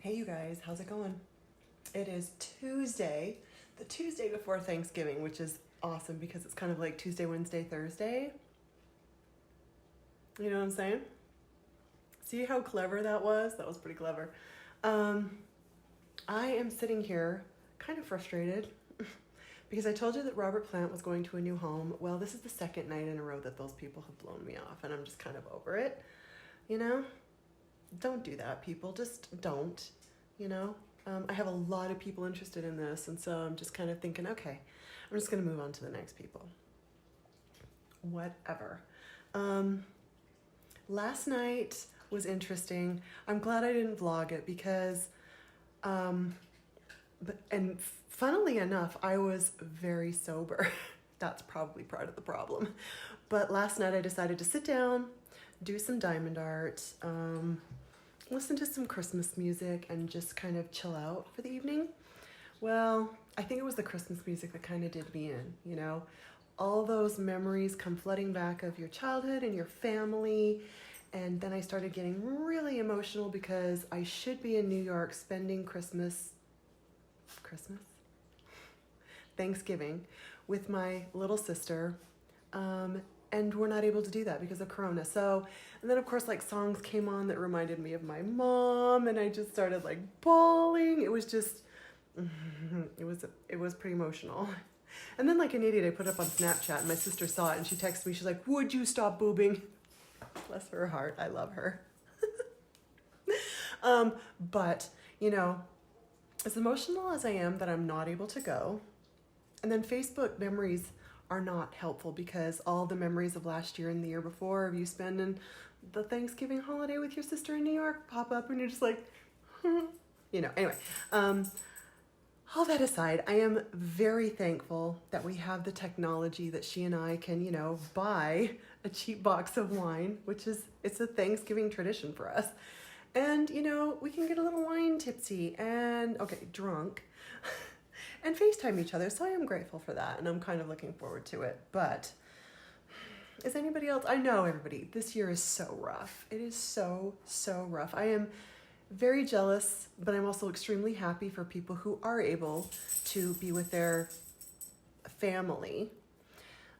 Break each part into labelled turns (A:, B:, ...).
A: Hey you guys, how's it going? It is Tuesday, the Tuesday before Thanksgiving, which is awesome because it's kind of like Tuesday, Wednesday, Thursday. You know what I'm saying? See how clever that was? That was pretty clever. Um, I am sitting here kind of frustrated because I told you that Robert Plant was going to a new home. Well, this is the second night in a row that those people have blown me off, and I'm just kind of over it. You know? Don't do that, people. Just don't. You know? I have a lot of people interested in this, and so I'm just kind of thinking, okay, I'm just going to move on to the next people. Whatever. Last night was interesting. I'm glad I didn't vlog it because, and funnily enough, I was very sober. That's probably part of the problem. But last night I decided to sit down, do some diamond art, listen to some Christmas music, and just kind of chill out for the evening. Well, I think it was the Christmas music that kind of did me in, you know? All those memories come flooding back of your childhood and your family. And then I started getting really emotional because I should be in New York spending Thanksgiving with my little sister. And we're not able to do that because of Corona. So, and then of course like songs came on that reminded me of my mom, and I just started like bawling. It was just, it was pretty emotional. And then like an idiot, I put it up on Snapchat and my sister saw it and she texted me. She's like, would you stop boobing? Bless her heart. I love her. But, you know, as emotional as I am that I'm not able to go, and then Facebook memories are not helpful because all the memories of last year and the year before of you spending the Thanksgiving holiday with your sister in New York pop up and you're just like, you know, anyway. All that aside, I am very thankful that we have the technology that she and I can, you know, buy a cheap box of wine, which is, it's a Thanksgiving tradition for us. And, you know, we can get a little wine tipsy and, okay, drunk and FaceTime each other. So I am grateful for that. And I'm kind of looking forward to it. But is anybody else? I know everybody, this year is so rough. It is so, so rough. I am very jealous, but I'm also extremely happy for people who are able to be with their family,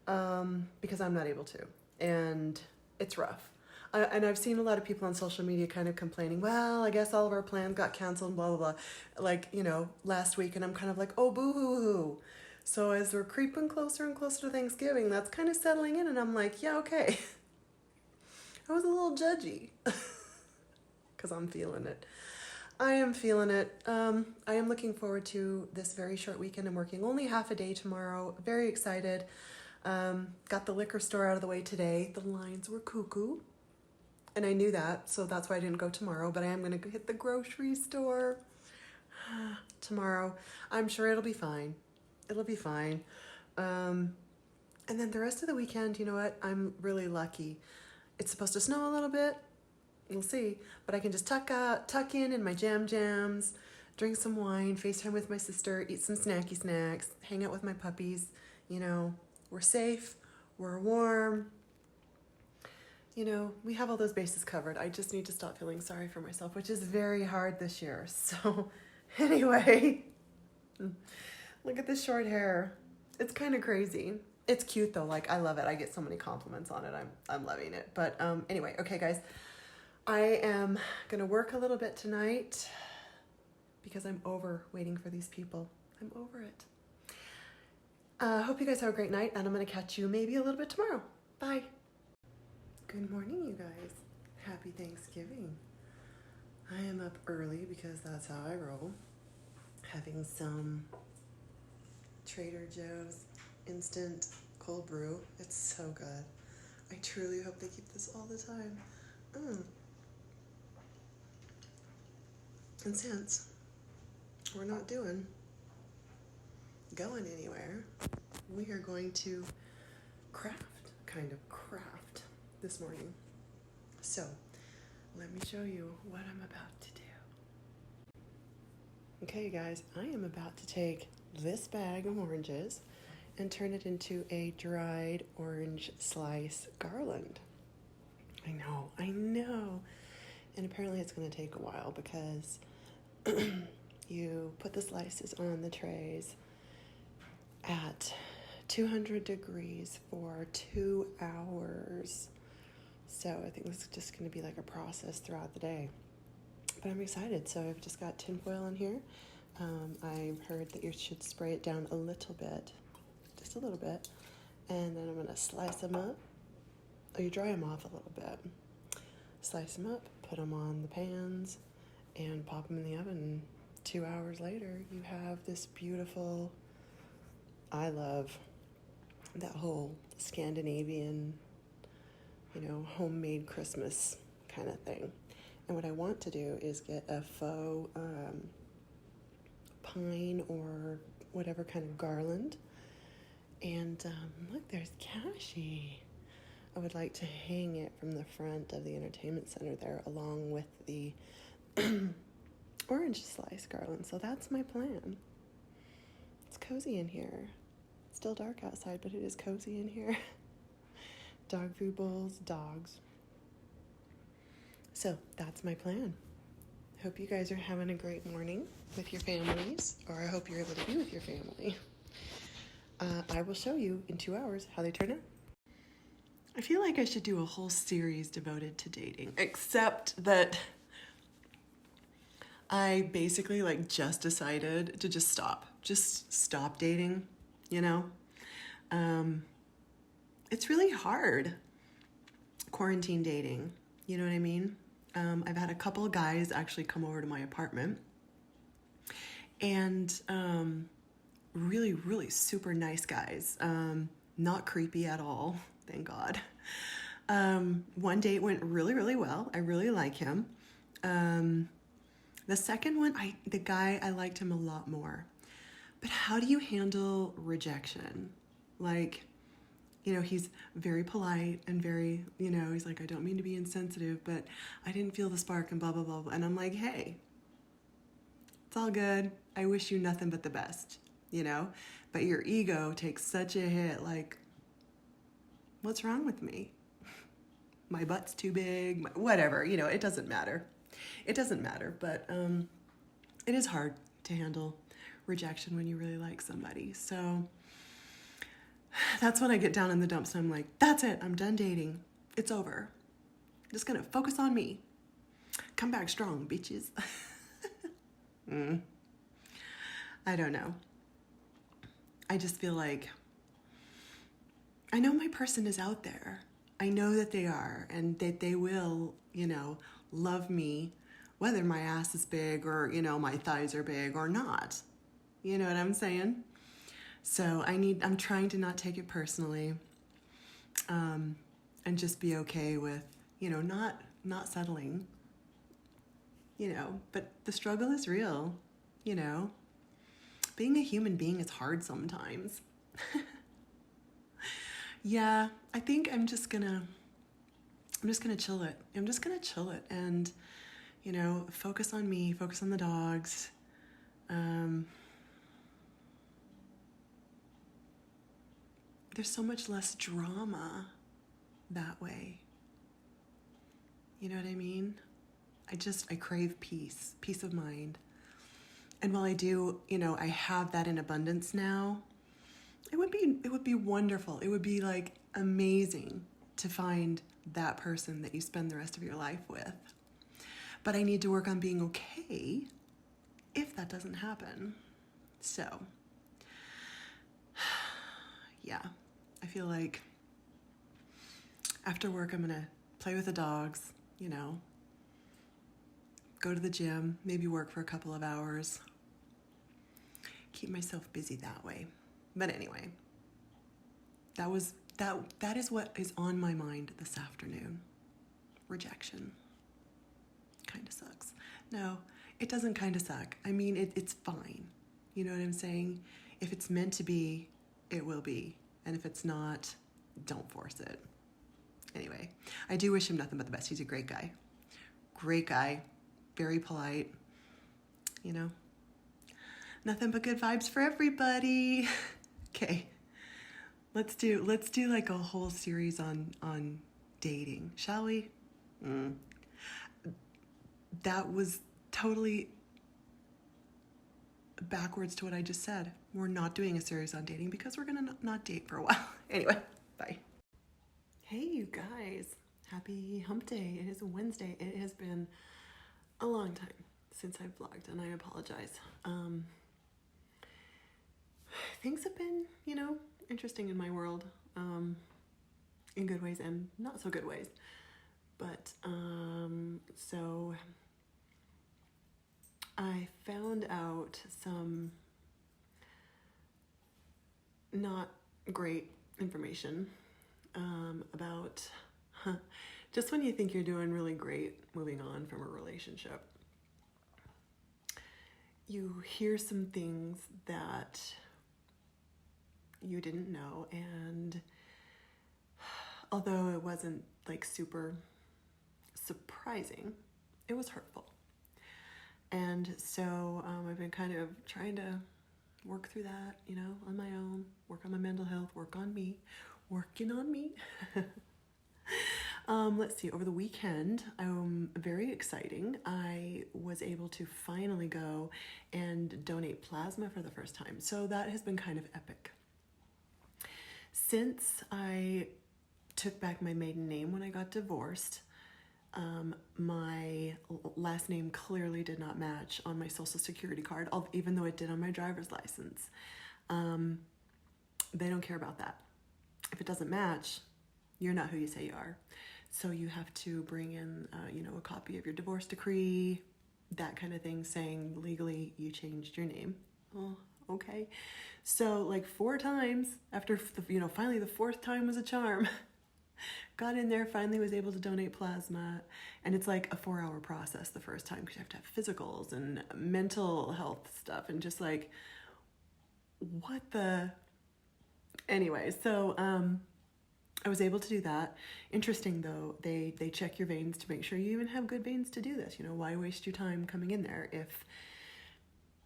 A: because I'm not able to, and it's rough. And I've seen a lot of people on social media kind of complaining, well, I guess all of our plans got canceled, blah, blah, blah, like, you know, last week, and I'm kind of like, oh, boo-hoo-hoo. So as we're creeping closer and closer to Thanksgiving, that's kind of settling in, and I'm like, yeah, okay. I was a little judgy. Because I'm feeling it. I am feeling it. I am looking forward to this very short weekend. I'm working only half a day tomorrow. Very excited. Got the liquor store out of the way today. The lines were cuckoo. And I knew that, so that's why I didn't go tomorrow. But I am going to hit the grocery store tomorrow. I'm sure it'll be fine. It'll be fine. And then the rest of the weekend, you know what? I'm really lucky. It's supposed to snow a little bit. We'll see, but I can just tuck in my jams, drink some wine, FaceTime with my sister, eat some snacky snacks, hang out with my puppies. You know, we're safe, we're warm. You know, we have all those bases covered. I just need to stop feeling sorry for myself, which is very hard this year. So anyway, look at this short hair. It's kind of crazy. It's cute though. Like, I love it. I get so many compliments on it. I'm loving it. But anyway, okay guys. I am going to work a little bit tonight because I'm over waiting for these people. I'm over it. Hope you guys have a great night, and I'm going to catch you maybe a little bit tomorrow. Bye. Good morning, you guys. Happy Thanksgiving. I am up early because that's how I roll. Having some Trader Joe's instant cold brew. It's so good. I truly hope they keep this all the time. And since we're not going anywhere, we are going to craft this morning. So let me show you what I'm about to do. Okay, guys, I am about to take this bag of oranges and turn it into a dried orange slice garland. I know. And apparently it's going to take a while because You put the slices on the trays at 200 degrees for 2 hours. So I think this is just going to be like a process throughout the day. But I'm excited. So I've just got tinfoil in here. I've heard that you should spray it down a little bit, just a little bit. And then I'm going to slice them up. Oh, you dry them off a little bit. Slice them up, put them on the pans, and pop them in the oven. 2 hours later, you have this beautiful, I love that whole Scandinavian, homemade Christmas kind of thing. And what I want to do is get a faux pine or whatever kind of garland. And look, there's Cashy. I would like to hang it from the front of the entertainment center there along with the orange slice garland. So that's my plan. It's cozy in here. It's still dark outside, but it is cozy in here. Dog food bowls, dogs. So that's my plan. Hope you guys are having a great morning with your families, or I hope you're able to be with your family. I will show you in 2 hours how they turn out. I feel like I should do a whole series devoted to dating, except that I basically just decided to just stop dating, It's really hard, quarantine dating, you know what I mean? I've had a couple of guys actually come over to my apartment, and really, really super nice guys, not creepy at all, thank God. One date went really, really well. I really like him. The second one, the guy, I liked him a lot more. But how do you handle rejection? He's very polite and very, he's like, I don't mean to be insensitive, but I didn't feel the spark and blah, blah, blah, blah. And I'm like, hey, it's all good. I wish you nothing but the best, But your ego takes such a hit, what's wrong with me? My butt's too big, whatever, it doesn't matter. It doesn't matter, but it is hard to handle rejection when you really like somebody. So that's when I get down in the dumps and I'm like, that's it, I'm done dating. It's over. I'm just gonna focus on me. Come back strong, bitches. I don't know. I just feel like I know my person is out there. I know that they are, and that they will, love me, whether my ass is big or, my thighs are big or not. You know what I'm saying? So I'm trying to not take it personally, and just be okay with, not settling, but the struggle is real, Being a human being is hard sometimes. Yeah, I think I'm just gonna chill it. I'm just gonna chill it and, focus on me, focus on the dogs. There's so much less drama that way. You know what I mean? I crave peace of mind. And while I do, I have that in abundance now, it would be wonderful. It would be amazing to find that person that you spend the rest of your life with. But I need to work on being okay if that doesn't happen. So, yeah, I feel like after work, I'm gonna play with the dogs, go to the gym, maybe work for a couple of hours, keep myself busy that way. But anyway, that is what is on my mind this afternoon. Rejection. Kind of sucks. No, it doesn't kind of suck. I mean, it's fine. You know what I'm saying? If it's meant to be, it will be. And if it's not, don't force it. Anyway, I do wish him nothing but the best. He's a great guy. Great guy. Very polite. Nothing but good vibes for everybody. Okay. Let's do a whole series on dating, shall we? That was totally backwards to what I just said. We're not doing a series on dating because we're going to not date for a while. Anyway, bye. Hey, you guys. Happy hump day. It is a Wednesday. It has been a long time since I've vlogged, and I apologize. Things have been, interesting in my world, in good ways and not so good ways. But, so I found out some not great information about just when you think you're doing really great moving on from a relationship, you hear some things that you didn't know, and although it wasn't like super surprising, it was hurtful. And so I've been kind of trying to work through that, on my own, work on my mental health, working on me. Let's see, over the weekend, very exciting. I was able to finally go and donate plasma for the first time. So that has been kind of epic. Since I took back my maiden name when I got divorced, my last name clearly did not match on my social security card, even though it did on my driver's license. They don't care about that. If it doesn't match, you're not who you say you are. So you have to bring in, a copy of your divorce decree, that kind of thing, saying legally you changed your name. Oh, okay. So like 4 times after, finally the 4th time was a charm. Got in there, finally was able to donate plasma. And it's like a 4-hour process the first time because you have to have physicals and mental health stuff and just like, what the... Anyway, so I was able to do that. Interesting though, they check your veins to make sure you even have good veins to do this. Why waste your time coming in there if,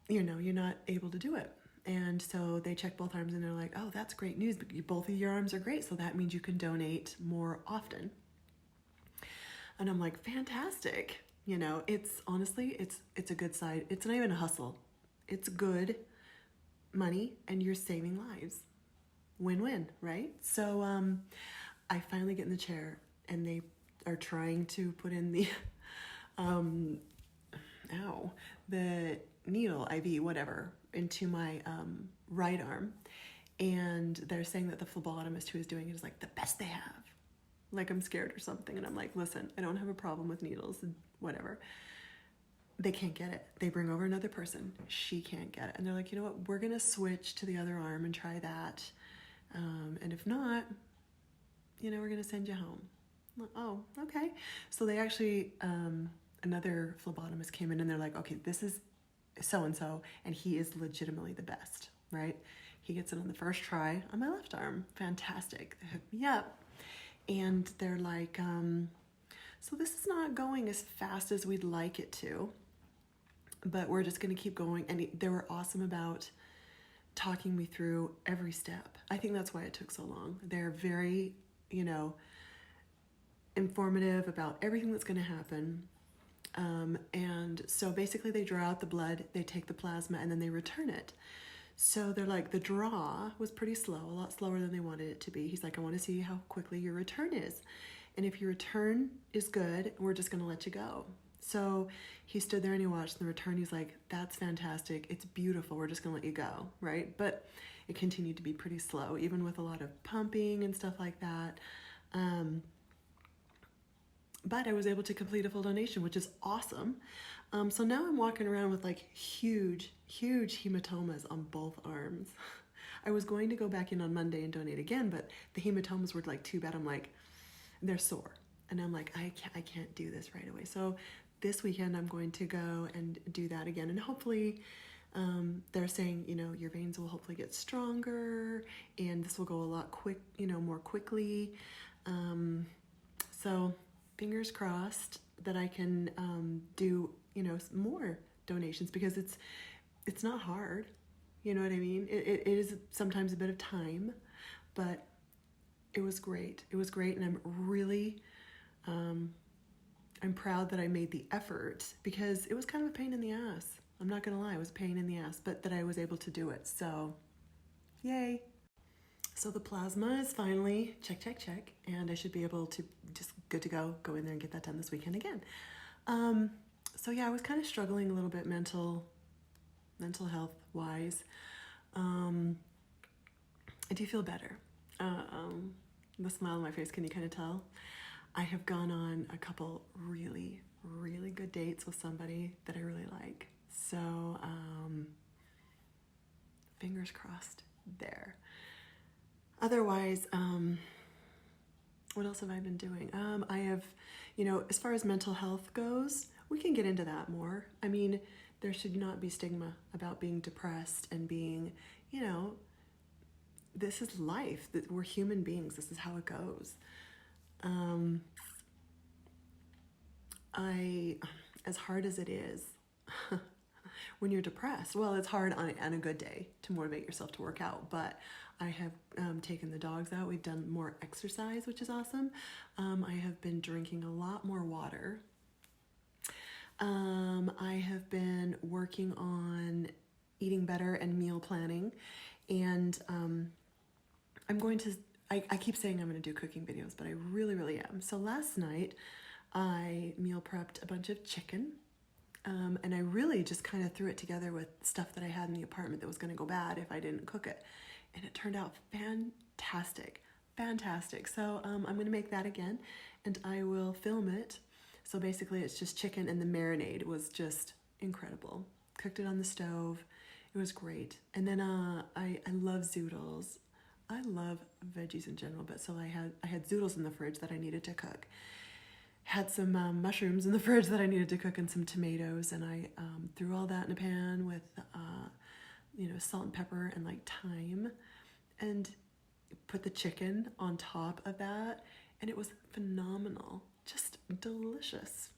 A: you're not able to do it? And so they check both arms and they're like, oh, that's great news. But both of your arms are great. So that means you can donate more often. And I'm like, fantastic. It's honestly, it's a good side. It's not even a hustle. It's good money and you're saving lives. Win-win, right? So I finally get in the chair and they are trying to put in the, the needle, IV, whatever, into my right arm. And they're saying that the phlebotomist who is doing it is like the best they have. Like I'm scared or something. And I'm like, listen, I don't have a problem with needles, whatever. They can't get it. They bring over another person. She can't get it. And they're like, you know what? We're going to switch to the other arm and try that. And if not, we're going to send you home. I'm like, oh, okay. So they actually, another phlebotomist came in and they're like, okay, this is so-and-so, and he is legitimately the best, right? He gets it on the first try on my left arm. Fantastic. They hooked me up. And they're like, so this is not going as fast as we'd like it to, but we're just going to keep going. And they were awesome about talking me through every step. I think that's why it took so long. They're very, informative about everything that's going to happen. And so basically they draw out the blood, they take the plasma, and then they return it. So they're like, the draw was pretty slow, a lot slower than they wanted it to be. He's like, I want to see how quickly your return is. And if your return is good, we're just going to let you go. So he stood there and he watched the return. He's like, that's fantastic. It's beautiful. We're just going to let you go, right? But it continued to be pretty slow, even with a lot of pumping and stuff like that. But I was able to complete a full donation, which is awesome. So now I'm walking around with like huge hematomas on both arms. I was going to go back in on Monday and donate again, but the hematomas were like too bad. I'm like, they're sore. And I'm like, I can't do this right away. So this weekend I'm going to go and do that again. And hopefully they're saying, your veins will hopefully get stronger and this will go a lot more quickly. So fingers crossed that I can do, more donations, because it's not hard. You know what I mean? It is sometimes a bit of time, but it was great. It was great. And I'm really, I'm proud that I made the effort, because it was kind of a pain in the ass. I'm not gonna lie, it was a pain in the ass, but that I was able to do it. So, yay. So the plasma is finally check, and I should be able to just good to go in there and get that done this weekend again. So yeah, I was kind of struggling a little bit mental health wise. I do feel better. The smile on my face, can you kind of tell? I have gone on a couple really, really good dates with somebody that I really like. So, fingers crossed there. Otherwise, what else have I been doing? I have, as far as mental health goes, we can get into that more. I mean, there should not be stigma about being depressed and being, this is life. We're human beings. This is how it goes. As hard as it is, when you're depressed, well, it's hard on a good day to motivate yourself to work out, but I have taken the dogs out. We've done more exercise, which is awesome. I have been drinking a lot more water. I have been working on eating better and meal planning, and I keep saying I'm going to do cooking videos, but I really, really am. So last night I meal prepped a bunch of chicken. And I really just kind of threw it together with stuff that I had in the apartment that was going to go bad if I didn't cook it. And it turned out fantastic. So I'm going to make that again, and I will film it. So basically it's just chicken, and the marinade was just incredible. Cooked it on the stove. It was great. And then I love zoodles. I love veggies in general, but so I had zoodles in the fridge that I needed to cook. Had some mushrooms in the fridge that I needed to cook, and some tomatoes, and I threw all that in a pan with salt and pepper and like thyme, and put the chicken on top of that, and it was phenomenal, just delicious,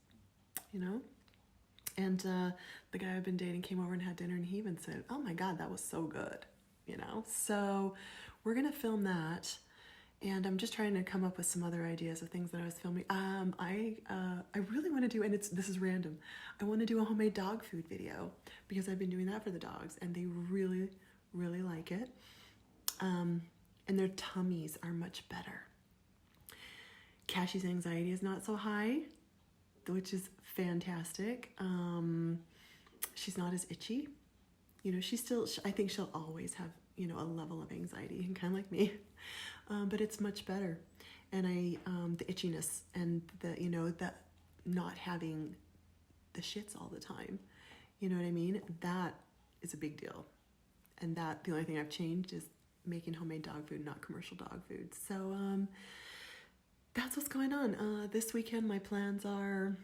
A: And the guy I've been dating came over and had dinner, and he even said, "Oh my God, that was so good," So we're gonna film that. And I'm just trying to come up with some other ideas of things that I was filming. I really want to do, and this is random, I want to do a homemade dog food video, because I've been doing that for the dogs, and they really, really like it. And their tummies are much better. Cashie's anxiety is not so high, which is fantastic. She's not as itchy. I think she'll always have, a level of anxiety, kind of like me. But it's much better. And the itchiness and the not having the shits all the time, you know what I mean? That is a big deal. And the only thing I've changed is making homemade dog food, not commercial dog food. So, that's what's going on. This weekend, my plans are,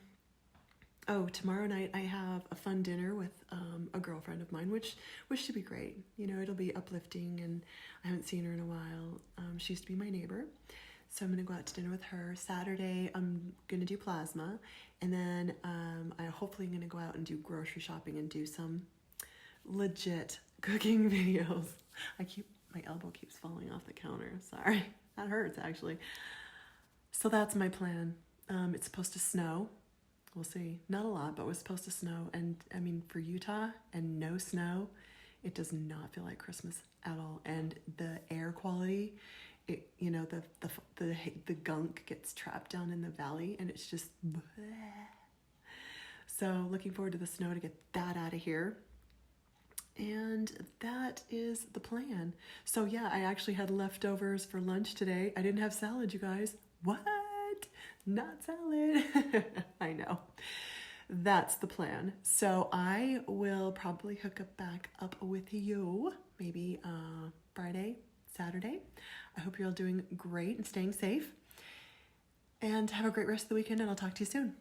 A: tomorrow night I have a fun dinner with a girlfriend of mine, which should be great. It'll be uplifting, and I haven't seen her in a while. She used to be my neighbor, so I'm going to go out to dinner with her. Saturday, I'm going to do plasma, and then I hopefully am going to go out and do grocery shopping and do some legit cooking videos. My elbow keeps falling off the counter. Sorry, that hurts actually. So that's my plan. It's supposed to snow. We'll see. Not a lot, but it was supposed to snow. And I mean, for Utah and no snow, it does not feel like Christmas at all. And the air quality, the gunk gets trapped down in the valley, and it's just bleh. So looking forward to the snow to get that out of here. And that is the plan. So yeah, I actually had leftovers for lunch today. I didn't have salad, you guys. What? Not salad. I know. That's the plan. So I will probably hook back up with you maybe Friday, Saturday. I hope you're all doing great and staying safe. And have a great rest of the weekend, and I'll talk to you soon.